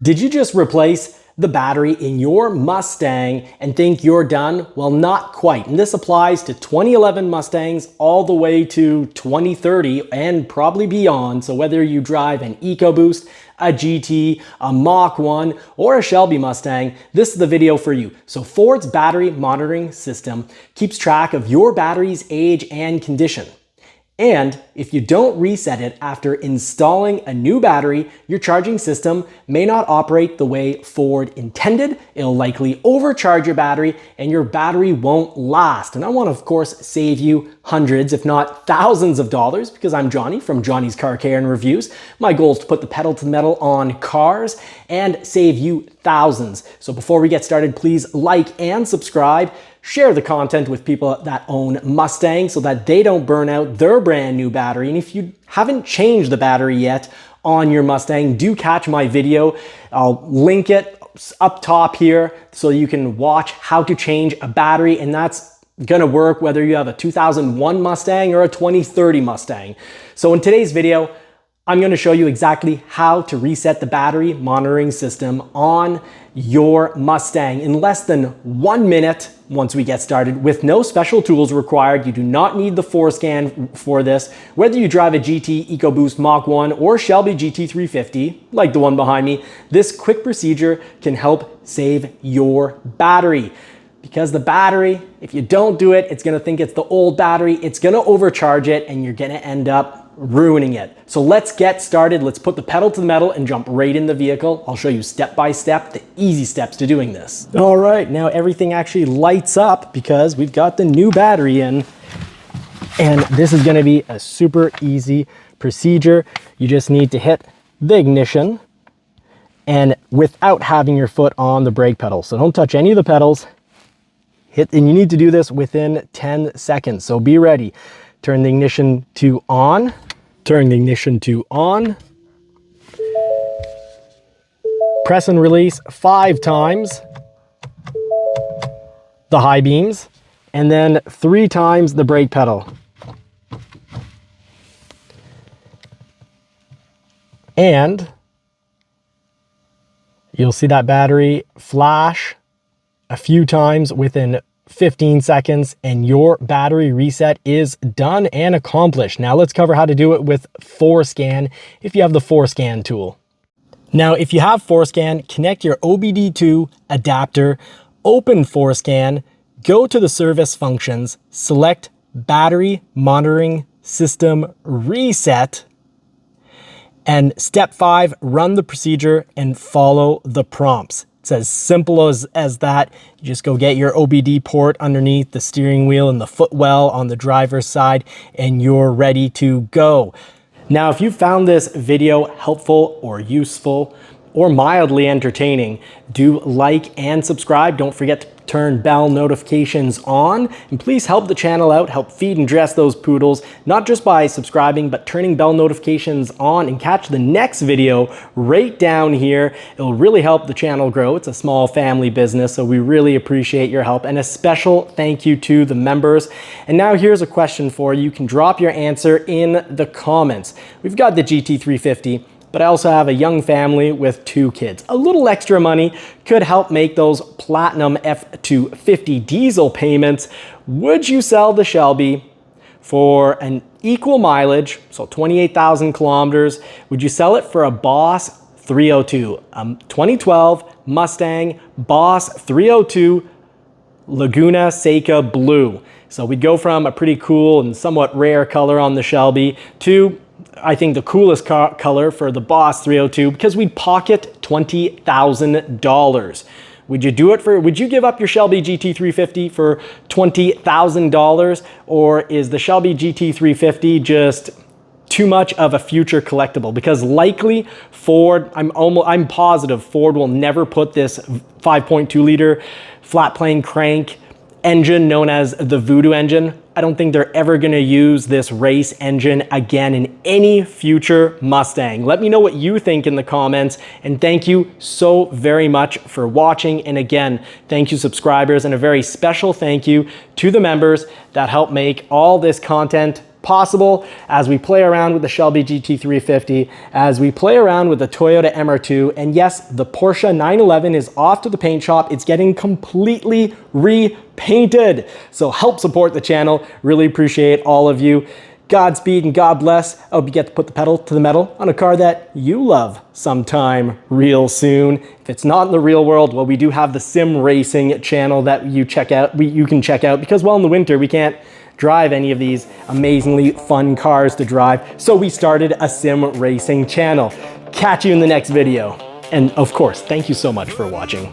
Did you just replace the battery in your Mustang and think you're done? Well, not quite. And this applies to 2011 Mustangs all the way to 2030 and probably beyond. So whether you drive an EcoBoost, a GT, a Mach 1, or a Shelby Mustang, this is the video for you. So Ford's battery monitoring system keeps track of your battery's age and condition. And if you don't reset it after installing a new battery, your charging system may not operate the way Ford intended. It'll likely overcharge your battery and your battery won't last. And I want to, of course, save you hundreds, if not thousands of dollars, because I'm Johnny from Johnny's Car Care and Reviews. My goal is to put the pedal to the metal on cars and save you thousands. So before we get started, please like and subscribe. Share the content with people that own Mustangs so that they don't burn out their brand new battery. And if you haven't changed the battery yet on your Mustang, do catch my video. I'll link it up top here so you can watch how to change a battery, and that's gonna work whether you have a 2001 Mustang or a 2030 Mustang. So in today's video, I'm going to show you exactly how to reset the battery monitoring system on your Mustang in less than 1 minute once we get started, with no special tools required. You do not need the Forscan for this. Whether you drive a GT, EcoBoost, Mach 1, or Shelby GT350, like the one behind me, this quick procedure can help save your battery. Because the battery, if you don't do it, it's gonna think it's the old battery, it's gonna overcharge it, and you're gonna end up ruining it. So let's get started. Let's put the pedal to the metal and jump right in the vehicle. I'll show you step by step the easy steps to doing this. All right, now everything actually lights up because we've got the new battery in. And this is gonna be a super easy procedure. You just need to hit the ignition and without having your foot on the brake pedal. So don't touch any of the pedals. And you need to do this within 10 seconds. So be ready. Turn the ignition to on. Turn the ignition to on. Press and release 5 times the high beams, and then 3 times the brake pedal. And you'll see that battery flash a few times within 15 seconds, and your battery reset is done and accomplished. Now let's cover how to do it with Forscan if you have the Forscan tool. Now, if you have Forscan, connect your OBD2 adapter, open Forscan, go to the service functions, select Battery Monitoring System Reset, and step 5, run the procedure and follow the prompts. It's as simple as that. You just go get your OBD port underneath the steering wheel and the footwell on the driver's side, and you're ready to go. Now, if you found this video helpful or useful or mildly entertaining, do like and subscribe. Don't forget to turn bell notifications on, and please help the channel out, help feed and dress those poodles, not just by subscribing, but turning bell notifications on, and catch the next video right down here. It'll really help the channel grow. It's a small family business, so we really appreciate your help, and a special thank you to the members. And now here's a question for you. You can drop your answer in the comments. We've got the GT350, but I also have a young family with 2 kids. A little extra money could help make those platinum F250 diesel payments. Would you sell the Shelby for an equal mileage, so 28,000 kilometers? Would you sell it for a Boss 302, 2012 Mustang Boss 302 Laguna Seca Blue? So we'd go from a pretty cool and somewhat rare color on the Shelby to, I think, the coolest color for the Boss 302, because we'd pocket $20,000. Would you do it for, would you give up your Shelby GT350 for $20,000? Or is the Shelby GT350 just too much of a future collectible? Because likely Ford, I'm positive Ford will never put this 5.2 liter flat plane crank engine known as the Voodoo engine. I don't think they're ever gonna use this race engine again in any future Mustang. Let me know what you think in the comments, and thank you so very much for watching. And again, thank you subscribers, and a very special thank you to the members that help make all this content possible as we play around with the Shelby GT350, as we play around with the Toyota MR2, and yes, the Porsche 911 is off to the paint shop. It's getting completely repainted. So help support the channel. Really appreciate all of you. Godspeed and God bless. I hope you get to put the pedal to the metal on a car that you love sometime real soon. If it's not in the real world, well, we do have the sim racing channel that you can check out because, well, in the winter, we can't drive any of these amazingly fun cars to drive. So we started a sim racing channel. Catch you in the next video. And of course, thank you so much for watching.